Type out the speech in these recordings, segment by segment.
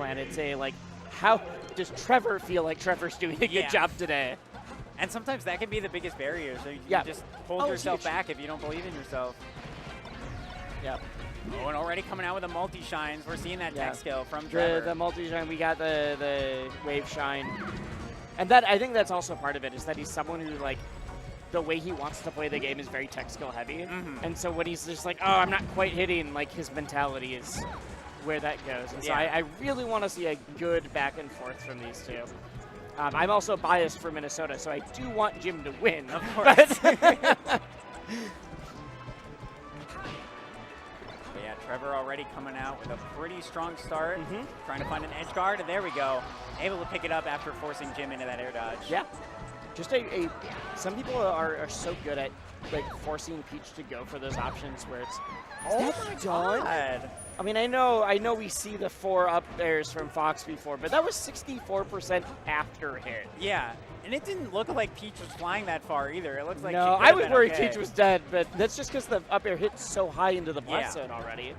plan. It's a, like, how does Trevor feel like Trevor's doing a good job today? And sometimes that can be the biggest barrier. So you just hold yourself back if you don't believe in yourself. Yep. Oh, and already coming out with the multi-shines. We're seeing that tech skill from Trevor. The multi-shine, we got the wave shine. And that I think that's also part of it, is that he's someone who, like, the way he wants to play the game is very tech skill heavy. And so when he's just like, oh, I'm not quite hitting, like, his mentality is where that goes. And so I really want to see a good back and forth from these two. I'm also biased for Minnesota, so I do want Jim to win. Of course. Yeah, Trevor already coming out with a pretty strong start. Trying to find an edge guard, and there we go. Able to pick it up after forcing Jim into that air dodge. Yeah. Just some people are so good at, like, forcing Peach to go for those options where it's, oh my God. I mean, I know we see the 4 up airs from Fox before, but that was 64% after hit. Yeah, and it didn't look like Peach was flying that far either. It looks like no, I was worried Peach was dead, but that's just because the up air hit so high into the blast zone already.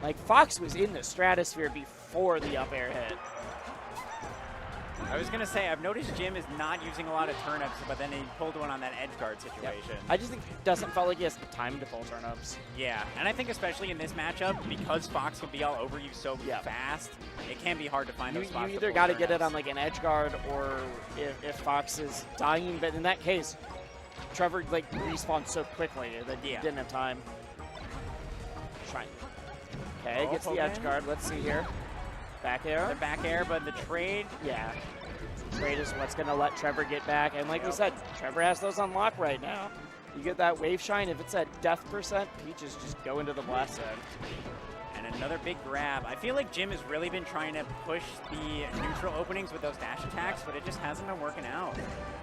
Like, Fox was in the stratosphere before the up air hit. I was going to say, I've noticed Jim is not using a lot of turnips, but then he pulled one on that edge guard situation. I just think it doesn't feel like he has the time to pull turnips. Yeah, and I think especially in this matchup, because Fox can be all over you so fast, it can be hard to find those spots. You either got to get it on, like, an edge guard, or if Fox is dying, but in that case, Trevor, like, respawned so quickly that he didn't have time. Shrine. Okay, gets the edge guard. Let's see here. Back air. The back air, but the trade. Yeah. Trade is what's going to let Trevor get back. And like we said, Trevor has those on lock right now. You get that wave shine. If it's at death percent, Peaches just go into the blast zone. And another big grab. I feel like Jim has really been trying to push the neutral openings with those dash attacks, but it just hasn't been working out.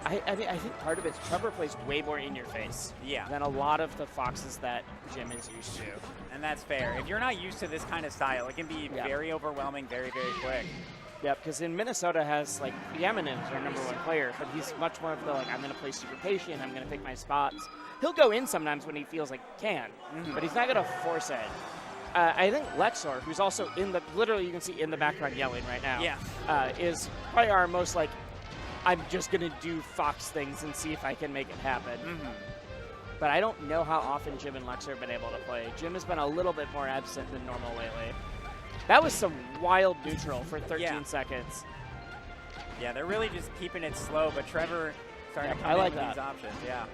I think part of it is Trevor plays way more in your face than a lot of the Foxes that Jim is used to. And that's fair. If you're not used to this kind of style, it can be very overwhelming very, very quick. Yeah, because in Minnesota has, like, Yamanin is our #1 player, but he's much more of the, like, I'm going to play super patient, I'm going to pick my spots. He'll go in sometimes when he feels like he can, but he's not going to force it. I think Lexor, who's also in the, literally you can see in the background yelling right now, is probably our most, like, I'm just going to do Fox things and see if I can make it happen. But I don't know how often Jim and Lexor have been able to play. Jim has been a little bit more absent than normal lately. That was some wild neutral for 13 seconds. Yeah, they're really just keeping it slow, but Trevor starting to come in with these options. Yeah.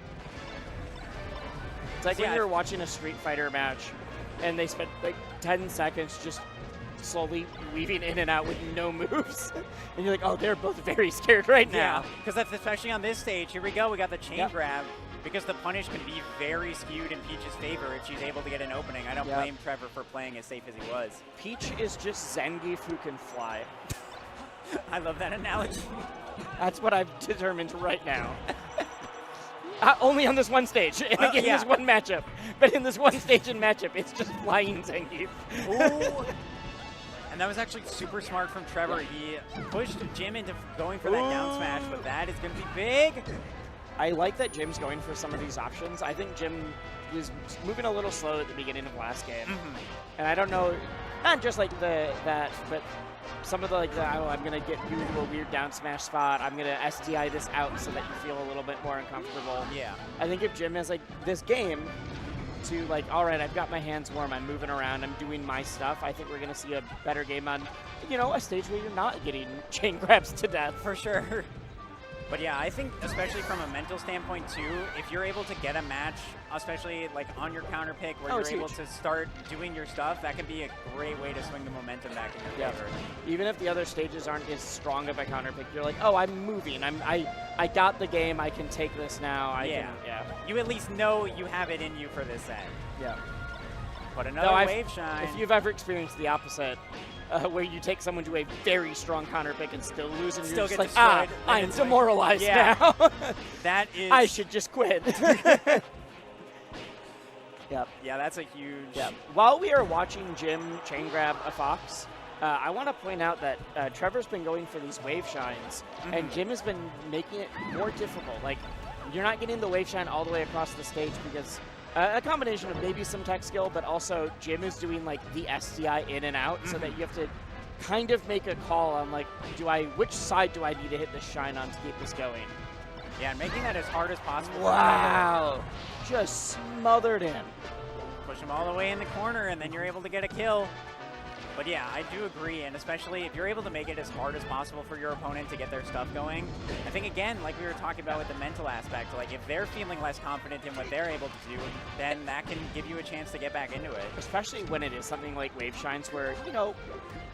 It's like when you're watching a Street Fighter match and they spent like 10 seconds just slowly weaving in and out with no moves. And you're like, oh, they're both very scared right now. Yeah, because that's especially on this stage. Here we go. We got the chain grab. Because the punish can be very skewed in Peach's favor if she's able to get an opening. I don't blame Trevor for playing as safe as he was. Peach is just Zangief who can fly. I love that analogy. That's what I've determined right now. Only on this one stage, and again, this one matchup. But in this one stage and matchup, it's just flying Zangief. Ooh. And that was actually super smart from Trevor. He pushed Jim into going for that down smash, but that is going to be big. I like that Jim's going for some of these options. I think Jim was moving a little slow at the beginning of last game. And I don't know, not just like that, but some of the, like, oh, I'm going to get you into a weird down smash spot. I'm going to SDI this out so that you feel a little bit more uncomfortable. Yeah. I think if Jim has, like, this game to, like, all right, I've got my hands warm, I'm moving around, I'm doing my stuff, I think we're going to see a better game on, you know, a stage where you're not getting chain grabs to death. For sure. But yeah, I think especially from a mental standpoint too, if you're able to get a match, especially like on your counter pick where you're able to start doing your stuff, that can be a great way to swing the momentum back in your favor. Even if the other stages aren't as strong of a counter pick, you're like, oh, I'm moving. I got the game. I can take this now. You at least know you have it in you for this set. Yeah. But another wave shine. If you've ever experienced the opposite, where you take someone to a very strong counter pick and still lose, and you're just like, I'm demoralized now. That is. I should just quit. Yeah, that's a huge. While we are watching Jim chain grab a Fox, I want to point out that Trevor's been going for these wave shines, and Jim has been making it more difficult. Like, you're not getting the wave shine all the way across the stage because a combination of maybe some tech skill, but also Jim is doing like the SDI in and out so that you have to kind of make a call on like, which side do I need to hit the shine on to keep this going? Yeah, and making that as hard as possible. Wow, just smothered him. Push him all the way in the corner, and then you're able to get a kill. But yeah, I do agree, and especially if you're able to make it as hard as possible for your opponent to get their stuff going. I think, again, like we were talking about with the mental aspect, like if they're feeling less confident in what they're able to do, then that can give you a chance to get back into it. Especially when it is something like Wave Shines where,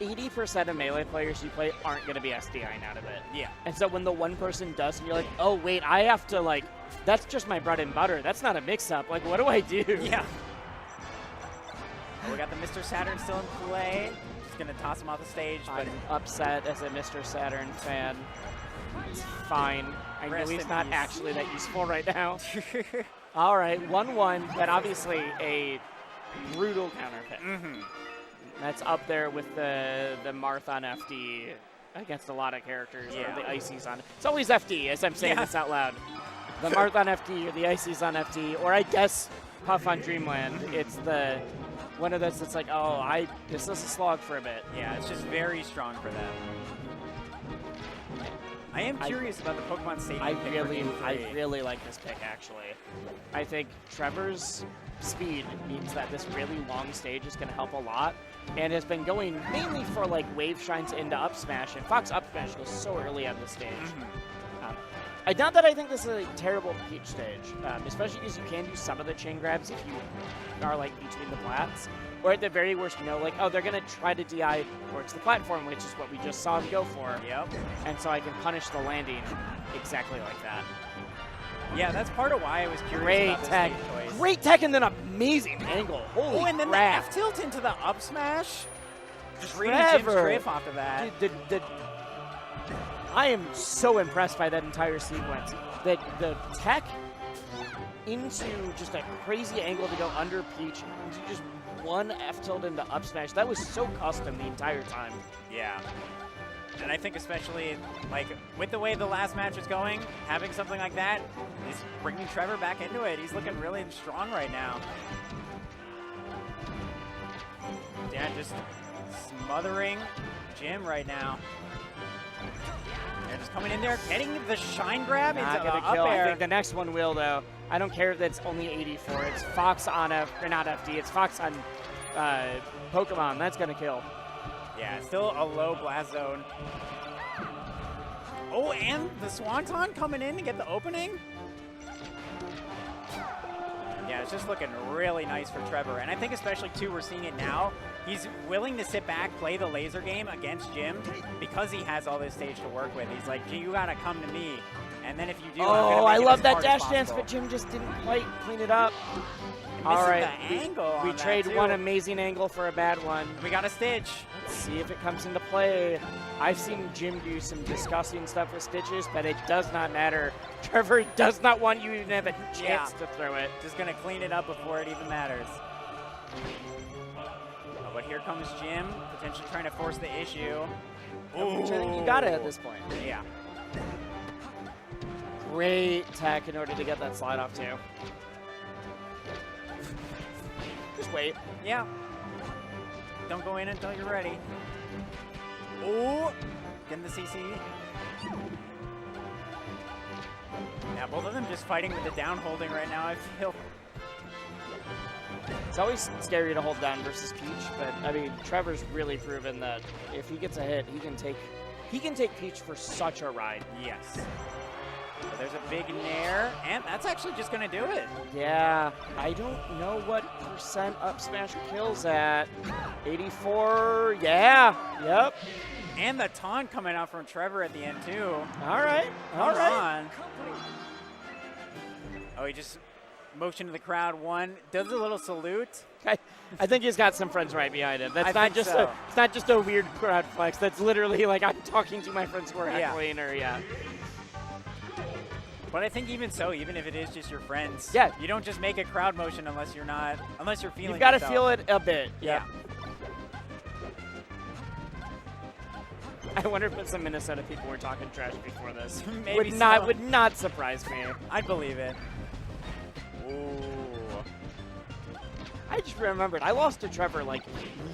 80% of Melee players you play aren't going to be SDIing out of it. Yeah. And so when the one person does, and you're like, oh, wait, I have to, like, that's just my bread and butter. That's not a mix-up. Like, what do I do? Yeah. We got the Mr. Saturn still in play. Just going to toss him off the stage. I'm upset as a Mr. Saturn fan. It's fine. I know he's not actually that useful right now. All right, 1-1, but obviously a brutal counter pick. That's up there with the Marth on FD against a lot of characters, or the Ices on. It's always FD, as I'm saying this out loud. The Marth on FD, or the Ices on FD, or I guess Puff on Dreamland. It's the one of those that's like, oh, this is a slog for a bit. Yeah, it's just very strong for them. I am curious about the Pokemon Stadium pick. I really like this pick, actually. I think Trevor's speed means that this really long stage is going to help a lot, and has been going mainly for like Wave Shines into Up Smash, and Fox Up Smash goes so early on the stage. Not that I think this is a terrible Peach stage, especially because you can do some of the chain grabs if you are like between the plats, or at the very worst, like, oh, they're going to try to DI towards the platform, which is what we just saw him go for. Yep. And so I can punish the landing exactly like that. Yeah, that's part of why I was curious Great about this tech. choice. Great tech and then amazing angle. Holy and then crap. the F-tilt into the up smash. Just reading Trevor. Jim's drift off of that. I am so impressed by that entire sequence. The tech into just a crazy angle to go under Peach, into just one F-tilt into up smash. That was so custom the entire time. Yeah. And I think especially, like, with the way the last match was going, having something like that is bringing Trevor back into it. He's looking really strong right now. Dan just smothering Jim right now. They're just coming in there, getting the shine grab into the up kill. air. I think the next one will, though. I don't care if it's only 84. It's Fox on not FD. It's Fox on Pokemon. That's going to kill. Yeah, still a low blast zone. Oh, and the Swanton coming in to get the opening. Yeah, it's just looking really nice for Trevor. And I think especially, too, we're seeing it now. He's willing to sit back, play the laser game against Jim because he has all this stage to work with. He's like, you got to come to me. And then if you do, I love that dash dance, but Jim just didn't quite clean it up. All right, the angle we trade one amazing angle for a bad one. We got a Stitch. Let's see if it comes into play. I've seen Jim do some disgusting stuff with Stitches, but it does not matter. Trevor does not want you to even have a chance to throw it. Just going to clean it up before it even matters. Oh, but here comes Jim, potentially trying to force the issue. Which I think you got it at this point. Yeah. Great tech in order to get that slide off, too. Just wait. Yeah. Don't go in until you're ready. Oh, getting the CC. Yeah, both of them just fighting with the down holding right now, I feel. It's always scary to hold down versus Peach, but I mean, Trevor's really proven that if he gets a hit, he can take Peach for such a ride. Yes. So there's a big nair, and that's actually just going to do it. Yeah, I don't know what percent up smash kills at. 84, yeah, yep. And the taunt coming out from Trevor at the end, too. All right, all right. Oh, he just motioned to the crowd, does a little salute. I think he's got some friends right behind him. That's it's not just a weird crowd flex. That's literally like I'm talking to my friends who are heckling or But I think even so, even if it is just your friends, you don't just make a crowd motion unless you're feeling. You've got to feel it a bit. Yeah. I wonder if some Minnesota people were talking trash before this. Maybe would not surprise me. I'd believe it. Ooh. I just remembered I lost to Trevor like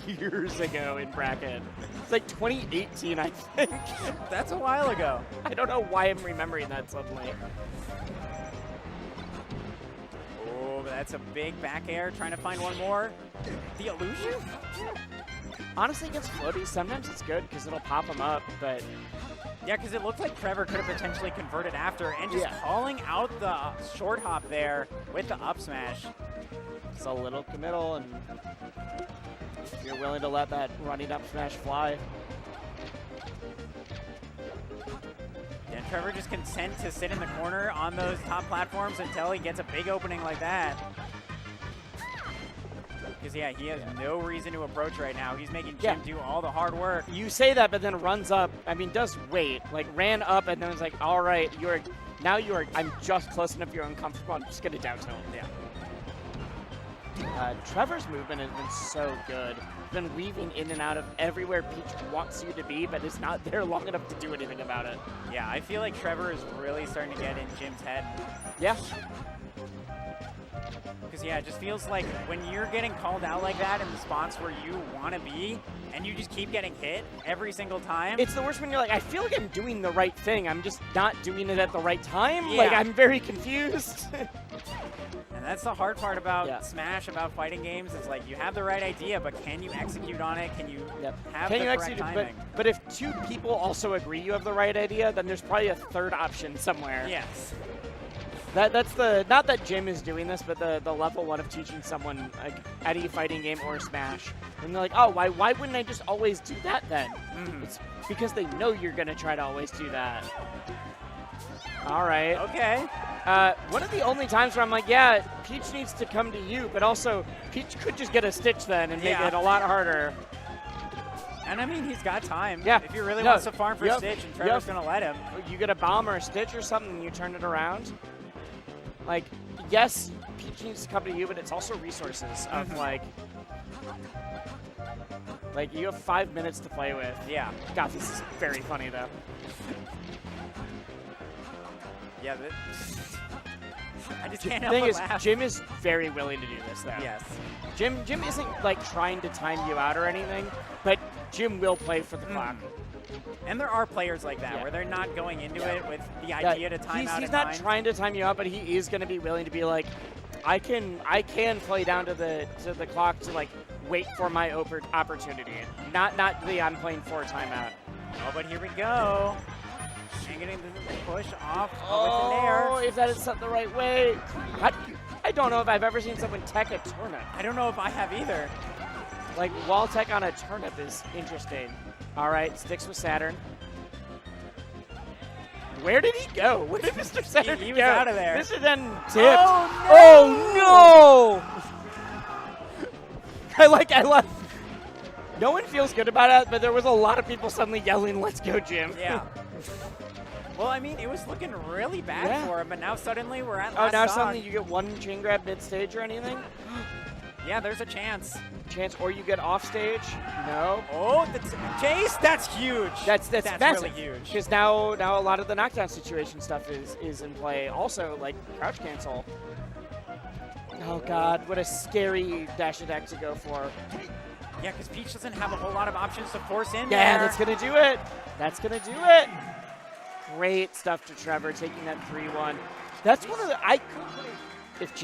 years ago in bracket. like 2018, I think. That's a while ago. I don't know why I'm remembering that suddenly. Oh, that's a big back air. Trying to find one more. The illusion? Honestly, against floaties, sometimes it's good because it'll pop them up, but... Yeah, because it looked like Trevor could have potentially converted after, and just calling out the short hop there with the up smash. It's a little committal, and if you're willing to let that running up smash fly. And Trevor just content to sit in the corner on those top platforms until he gets a big opening like that. Because, yeah, he has no reason to approach right now. He's making Jim do all the hard work. You say that, but then runs up. I mean, does wait. Like, ran up, and then was like, all right, I'm just close enough, you're uncomfortable. I'm just going to down tilt. Yeah. Trevor's movement has been so good. Been weaving in and out of everywhere Peach wants you to be, but is not there long enough to do anything about it. Yeah, I feel like Trevor is really starting to get in Jim's head. Yeah. Because, yeah, it just feels like when you're getting called out like that in the spots where you want to be, and you just keep getting hit every single time. It's the worst when you're like, I feel like I'm doing the right thing. I'm just not doing it at the right time. Yeah. Like, I'm very confused. And that's the hard part about Smash, about fighting games. It's like you have the right idea, but can you execute on it? Can you have the correct timing? But if two people also agree you have the right idea, then there's probably a third option somewhere. Yes. That's the, not that Jim is doing this, but the level one of teaching someone like any fighting game or Smash. And they're like, oh, why wouldn't I just always do that then? It's because they know you're going to try to always do that. All right. Okay. One of the only times where I'm like, yeah, Peach needs to come to you, but also Peach could just get a Stitch then and make it a lot harder. And I mean, he's got time. Yeah. If he really wants to farm for Stitch, and Trevor's going to let him. You get a bomb or a Stitch or something, and you turn it around. Like, yes, Peach needs to come to you, but it's also resources of like you have 5 minutes to play with. Yeah. God, this is very funny though. Yeah. I just can't help The thing but is, laugh. Jim is very willing to do this though. Yes. Jim isn't like trying to time you out or anything, but Jim will play for the clock. And there are players like that where they're not going into it with the idea to time out. He's not trying to time you out, but he is going to be willing to be like, I can play down to the clock to like wait for my opportunity. Not the I'm playing for timeout. Oh, but here we go. And getting the push off with an Oh, air. if that is set the right way. I don't know if I've ever seen someone tech a turnip. I don't know if I have either. Like, wall tech on a turnip is interesting. All right, sticks with Saturn. Where did he go? Where did Mr. Saturn go? He was out of there. Mr. then tipped. Oh, no! I love. No one feels good about it, but there was a lot of people suddenly yelling, "Let's go, Jim!" Yeah. Well, I mean, it was looking really bad for him, but now suddenly we're at last now stock. suddenly you get one chain grab mid stage or anything. Yeah, there's a chance. Or you get off stage. No. Oh, the chase! That's huge. That's really huge. Because now a lot of the knockdown situation stuff is in play. Also, like crouch cancel. Oh God, what a scary dash attack to go for. Yeah, because Peach doesn't have a whole lot of options to force in there. Yeah, that's gonna do it. That's gonna do it. Great stuff to Trevor taking that 3-1. That's one of the if